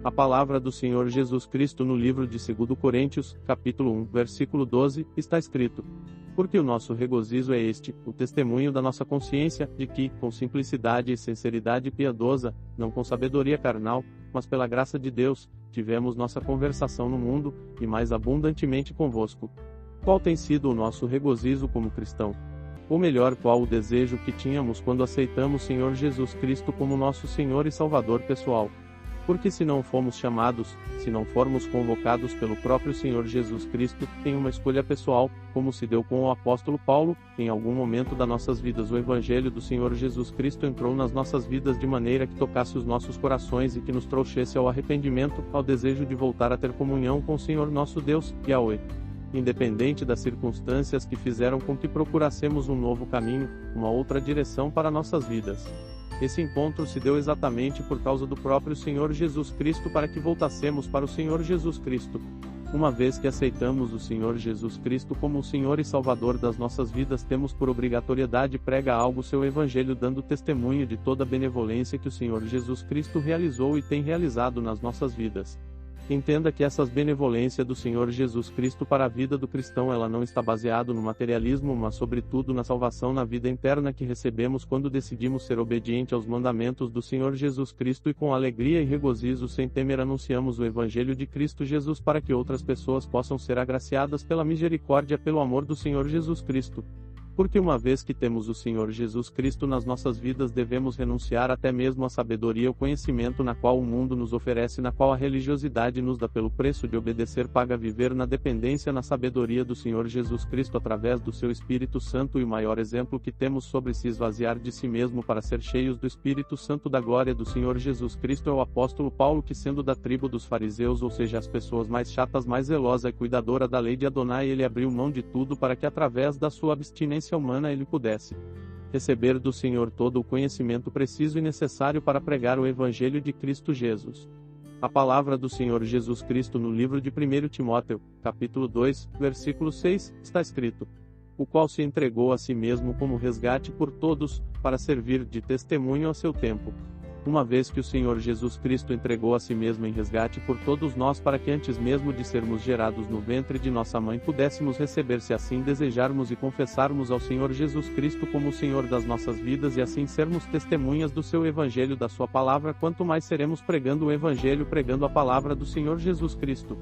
A palavra do Senhor Jesus Cristo no livro de 2 Coríntios, capítulo 1, versículo 12, está escrito: porque o nosso regozijo é este, o testemunho da nossa consciência, de que, com simplicidade e sinceridade piedosa, não com sabedoria carnal, mas pela graça de Deus, tivemos nossa conversação no mundo, e mais abundantemente convosco. Qual tem sido o nosso regozijo como cristão? Ou melhor, qual o desejo que tínhamos quando aceitamos o Senhor Jesus Cristo como nosso Senhor e Salvador pessoal? Porque se não fomos chamados, se não formos convocados pelo próprio Senhor Jesus Cristo, em uma escolha pessoal, como se deu com o apóstolo Paulo, em algum momento das nossas vidas o Evangelho do Senhor Jesus Cristo entrou nas nossas vidas de maneira que tocasse os nossos corações e que nos trouxesse ao arrependimento, ao desejo de voltar a ter comunhão com o Senhor nosso Deus, Yahweh. Independente das circunstâncias que fizeram com que procurássemos um novo caminho, uma outra direção para nossas vidas. Esse encontro se deu exatamente por causa do próprio Senhor Jesus Cristo para que voltássemos para o Senhor Jesus Cristo. Uma vez que aceitamos o Senhor Jesus Cristo como o Senhor e Salvador das nossas vidas, temos por obrigatoriedade prega algo seu Evangelho, dando testemunho de toda a benevolência que o Senhor Jesus Cristo realizou e tem realizado nas nossas vidas. Entenda que essa benevolência do Senhor Jesus Cristo para a vida do cristão ela não está baseada no materialismo, mas sobretudo na salvação na vida interna que recebemos quando decidimos ser obediente aos mandamentos do Senhor Jesus Cristo e com alegria e regozijo sem temer anunciamos o Evangelho de Cristo Jesus para que outras pessoas possam ser agraciadas pela misericórdia pelo amor do Senhor Jesus Cristo. Porque uma vez que temos o Senhor Jesus Cristo nas nossas vidas devemos renunciar até mesmo à sabedoria e ao conhecimento na qual o mundo nos oferece, na qual a religiosidade nos dá pelo preço de obedecer, paga viver na dependência na sabedoria do Senhor Jesus Cristo através do seu Espírito Santo, e o maior exemplo que temos sobre se esvaziar de si mesmo para ser cheios do Espírito Santo da glória do Senhor Jesus Cristo é o apóstolo Paulo, que sendo da tribo dos fariseus, ou seja, as pessoas mais chatas, mais zelosa e cuidadora da lei de Adonai, ele abriu mão de tudo para que através da sua abstinência humana ele pudesse receber do Senhor todo o conhecimento preciso e necessário para pregar o Evangelho de Cristo Jesus. A palavra do Senhor Jesus Cristo no livro de 1 Timóteo, capítulo 2, versículo 6, está escrito: o qual se entregou a si mesmo como resgate por todos, para servir de testemunho a seu tempo. Uma vez que o Senhor Jesus Cristo entregou a si mesmo em resgate por todos nós para que antes mesmo de sermos gerados no ventre de nossa mãe pudéssemos receber, se assim desejarmos, e confessarmos ao Senhor Jesus Cristo como o Senhor das nossas vidas e assim sermos testemunhas do seu Evangelho, da sua palavra, quanto mais seremos pregando o Evangelho, pregando a palavra do Senhor Jesus Cristo.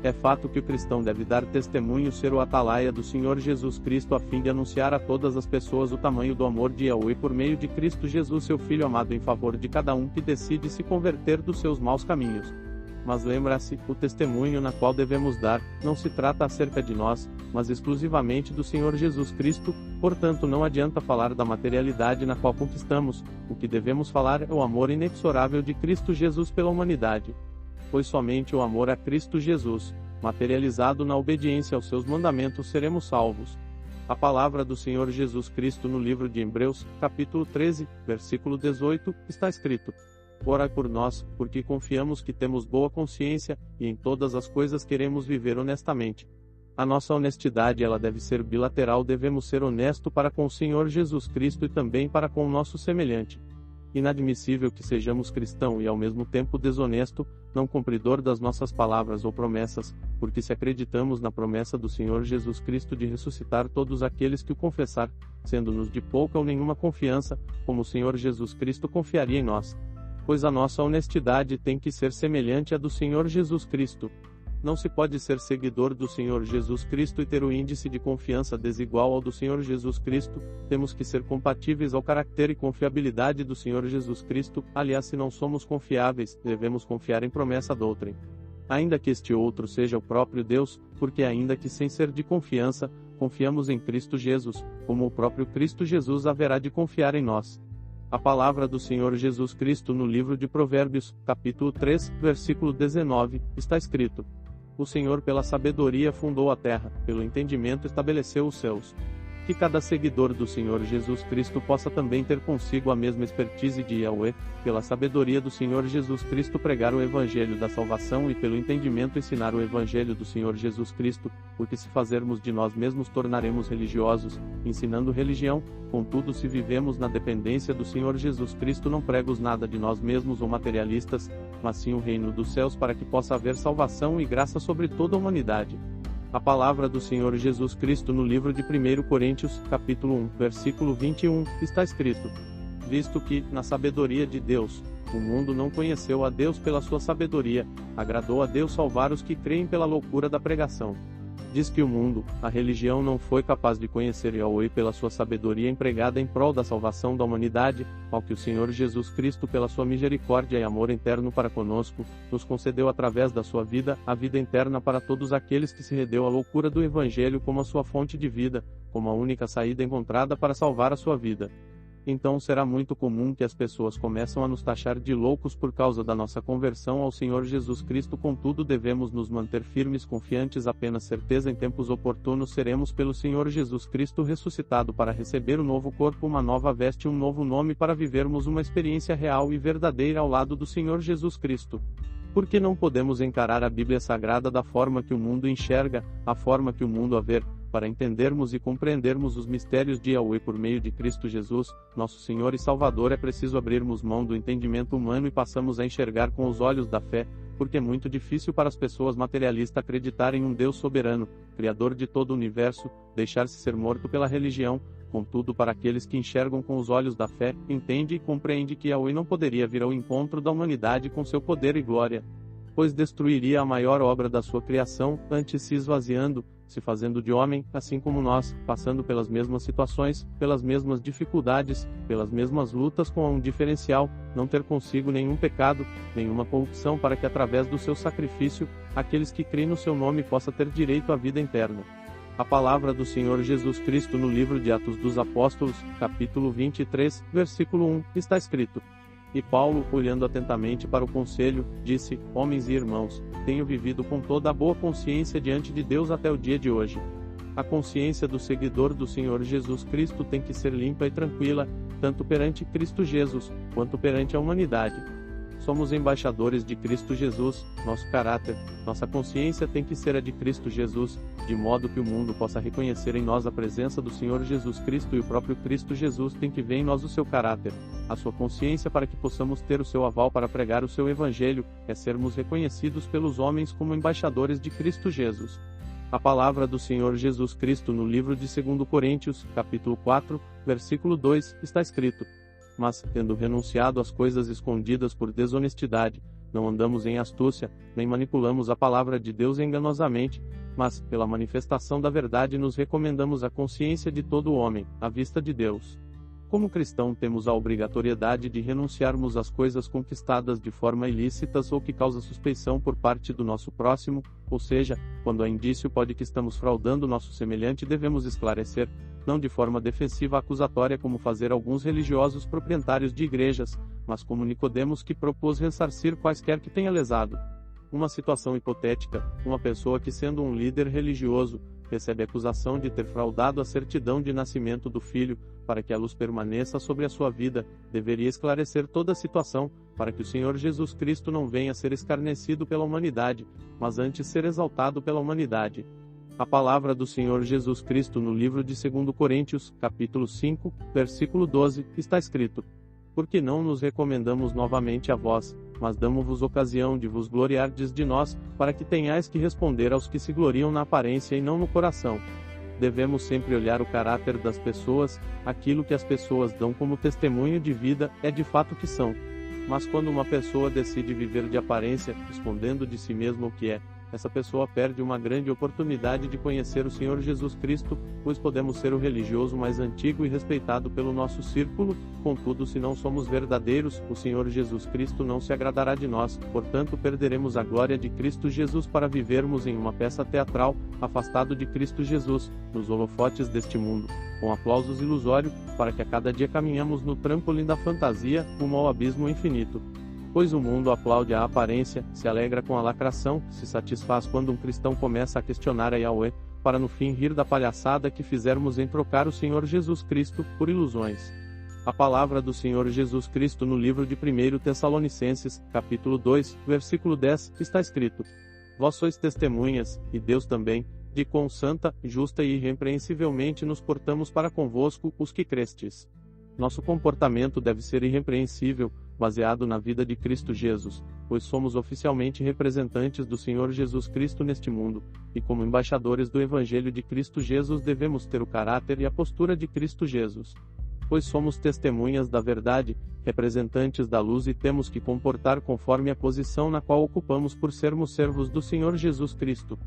É fato que o cristão deve dar testemunho, ser o atalaia do Senhor Jesus Cristo a fim de anunciar a todas as pessoas o tamanho do amor de Yahweh por meio de Cristo Jesus, seu Filho amado, em favor de cada um que decide se converter dos seus maus caminhos. Mas lembra-se, o testemunho na qual devemos dar, não se trata acerca de nós, mas exclusivamente do Senhor Jesus Cristo, portanto não adianta falar da materialidade na qual conquistamos, o que devemos falar é o amor inexorável de Cristo Jesus pela humanidade. Pois somente o amor a Cristo Jesus, materializado na obediência aos seus mandamentos, seremos salvos. A palavra do Senhor Jesus Cristo no livro de Hebreus, capítulo 13, versículo 18, está escrito: orai por nós, porque confiamos que temos boa consciência, e em todas as coisas queremos viver honestamente. A nossa honestidade ela deve ser bilateral, devemos ser honesto para com o Senhor Jesus Cristo e também para com o nosso semelhante. Inadmissível que sejamos cristão e ao mesmo tempo desonesto, não cumpridor das nossas palavras ou promessas, porque se acreditamos na promessa do Senhor Jesus Cristo de ressuscitar todos aqueles que o confessar, sendo-nos de pouca ou nenhuma confiança, como o Senhor Jesus Cristo confiaria em nós. Pois a nossa honestidade tem que ser semelhante à do Senhor Jesus Cristo. Não se pode ser seguidor do Senhor Jesus Cristo e ter o índice de confiança desigual ao do Senhor Jesus Cristo, temos que ser compatíveis ao caráter e confiabilidade do Senhor Jesus Cristo, aliás, se não somos confiáveis, devemos confiar em promessa doutrina. Ainda que este outro seja o próprio Deus, porque ainda que sem ser de confiança, confiamos em Cristo Jesus, como o próprio Cristo Jesus haverá de confiar em nós. A palavra do Senhor Jesus Cristo no livro de Provérbios, capítulo 3, versículo 19, está escrito: o Senhor pela sabedoria fundou a terra, pelo entendimento estabeleceu os céus. que cada seguidor do Senhor Jesus Cristo possa também ter consigo a mesma expertise de Yahweh, pela sabedoria do Senhor Jesus Cristo pregar o Evangelho da salvação e pelo entendimento ensinar o Evangelho do Senhor Jesus Cristo, porque se fazermos de nós mesmos tornaremos religiosos, ensinando religião, contudo se vivemos na dependência do Senhor Jesus Cristo não pregos nada de nós mesmos ou materialistas, mas sim o reino dos céus para que possa haver salvação e graça sobre toda a humanidade. A palavra do Senhor Jesus Cristo no livro de 1 Coríntios, capítulo 1, versículo 21, está escrito: visto que, na sabedoria de Deus, o mundo não conheceu a Deus pela sua sabedoria, agradou a Deus salvar os que creem pela loucura da pregação. Diz que o mundo, a religião não foi capaz de conhecer Yahweh pela sua sabedoria empregada em prol da salvação da humanidade, ao que o Senhor Jesus Cristo pela sua misericórdia e amor eterno para conosco, nos concedeu através da sua vida, a vida eterna para todos aqueles que se rendeu à loucura do Evangelho como a sua fonte de vida, como a única saída encontrada para salvar a sua vida. Então será muito comum que as pessoas começam a nos taxar de loucos por causa da nossa conversão ao Senhor Jesus Cristo, contudo devemos nos manter firmes confiantes apenas certeza em tempos oportunos seremos pelo Senhor Jesus Cristo ressuscitado para receber um novo corpo, uma nova veste e um novo nome para vivermos uma experiência real e verdadeira ao lado do Senhor Jesus Cristo. Por que não podemos encarar a Bíblia Sagrada da forma que o mundo enxerga, a forma que o mundo a vê, para entendermos e compreendermos os mistérios de Yahweh por meio de Cristo Jesus, nosso Senhor e Salvador? É preciso abrirmos mão do entendimento humano e passamos a enxergar com os olhos da fé, porque é muito difícil para as pessoas materialistas acreditarem em um Deus soberano, Criador de todo o universo, deixar-se ser morto pela religião. Contudo, para aqueles que enxergam com os olhos da fé, entende e compreende que Yahweh não poderia vir ao encontro da humanidade com seu poder e glória, pois destruiria a maior obra da sua criação, antes se esvaziando, se fazendo de homem, assim como nós, passando pelas mesmas situações, pelas mesmas dificuldades, pelas mesmas lutas, com um diferencial: não ter consigo nenhum pecado, nenhuma corrupção, para que através do seu sacrifício, aqueles que creem no seu nome possam ter direito à vida eterna. A palavra do Senhor Jesus Cristo no livro de Atos dos Apóstolos, capítulo 23, versículo 1, está escrito: e Paulo, olhando atentamente para o conselho, disse: homens e irmãos, tenho vivido com toda a boa consciência diante de Deus até o dia de hoje. A consciência do seguidor do Senhor Jesus Cristo tem que ser limpa e tranquila, tanto perante Cristo Jesus, quanto perante a humanidade. Somos embaixadores de Cristo Jesus, nosso caráter, nossa consciência tem que ser a de Cristo Jesus, de modo que o mundo possa reconhecer em nós a presença do Senhor Jesus Cristo, e o próprio Cristo Jesus tem que ver em nós o seu caráter, a sua consciência, para que possamos ter o seu aval para pregar o seu Evangelho, é sermos reconhecidos pelos homens como embaixadores de Cristo Jesus. A palavra do Senhor Jesus Cristo no livro de 2 Coríntios, capítulo 4, versículo 2, está escrito: mas, tendo renunciado às coisas escondidas por desonestidade, não andamos em astúcia, nem manipulamos a palavra de Deus enganosamente, mas, pela manifestação da verdade, nos recomendamos a consciência de todo homem, à vista de Deus. Como cristão, temos a obrigatoriedade de renunciarmos às coisas conquistadas de forma ilícitas ou que causa suspeição por parte do nosso próximo, ou seja, quando há indício pode que estamos fraudando nosso semelhante, devemos esclarecer, não de forma defensiva acusatória como fazer alguns religiosos proprietários de igrejas, mas como Nicodemos, que propôs ressarcir quaisquer que tenha lesado. Uma situação hipotética: uma pessoa que, sendo um líder religioso, recebe a acusação de ter fraudado a certidão de nascimento do filho, para que a luz permaneça sobre a sua vida, deveria esclarecer toda a situação, para que o Senhor Jesus Cristo não venha a ser escarnecido pela humanidade, mas antes ser exaltado pela humanidade. A palavra do Senhor Jesus Cristo no livro de 2 Coríntios, capítulo 5, versículo 12, está escrito: porque não nos recomendamos novamente a vós, mas damo-vos ocasião de vos gloriardes de nós, para que tenhais que responder aos que se gloriam na aparência e não no coração. Devemos sempre olhar o caráter das pessoas, aquilo que as pessoas dão como testemunho de vida, é de fato o que são. Mas quando uma pessoa decide viver de aparência, escondendo de si mesma o que é, essa pessoa perde uma grande oportunidade de conhecer o Senhor Jesus Cristo, pois podemos ser o religioso mais antigo e respeitado pelo nosso círculo, contudo, se não somos verdadeiros, o Senhor Jesus Cristo não se agradará de nós, portanto perderemos a glória de Cristo Jesus para vivermos em uma peça teatral, afastado de Cristo Jesus, nos holofotes deste mundo, com aplausos ilusórios, para que a cada dia caminhamos no trampolim da fantasia, rumo ao abismo infinito. Pois o mundo aplaude a aparência, se alegra com a lacração, se satisfaz quando um cristão começa a questionar a Yahweh, para no fim rir da palhaçada que fizermos em trocar o Senhor Jesus Cristo por ilusões. A palavra do Senhor Jesus Cristo no livro de 1 Tessalonicenses, capítulo 2, versículo 10, está escrito: Vós sois testemunhas, e Deus também, de quão santa, justa e irrepreensivelmente nos portamos para convosco, os que crestes. Nosso comportamento deve ser irrepreensível, baseado na vida de Cristo Jesus, pois somos oficialmente representantes do Senhor Jesus Cristo neste mundo, e como embaixadores do Evangelho de Cristo Jesus devemos ter o caráter e a postura de Cristo Jesus. Pois somos testemunhas da verdade, representantes da luz e temos que comportar conforme a posição na qual ocupamos por sermos servos do Senhor Jesus Cristo.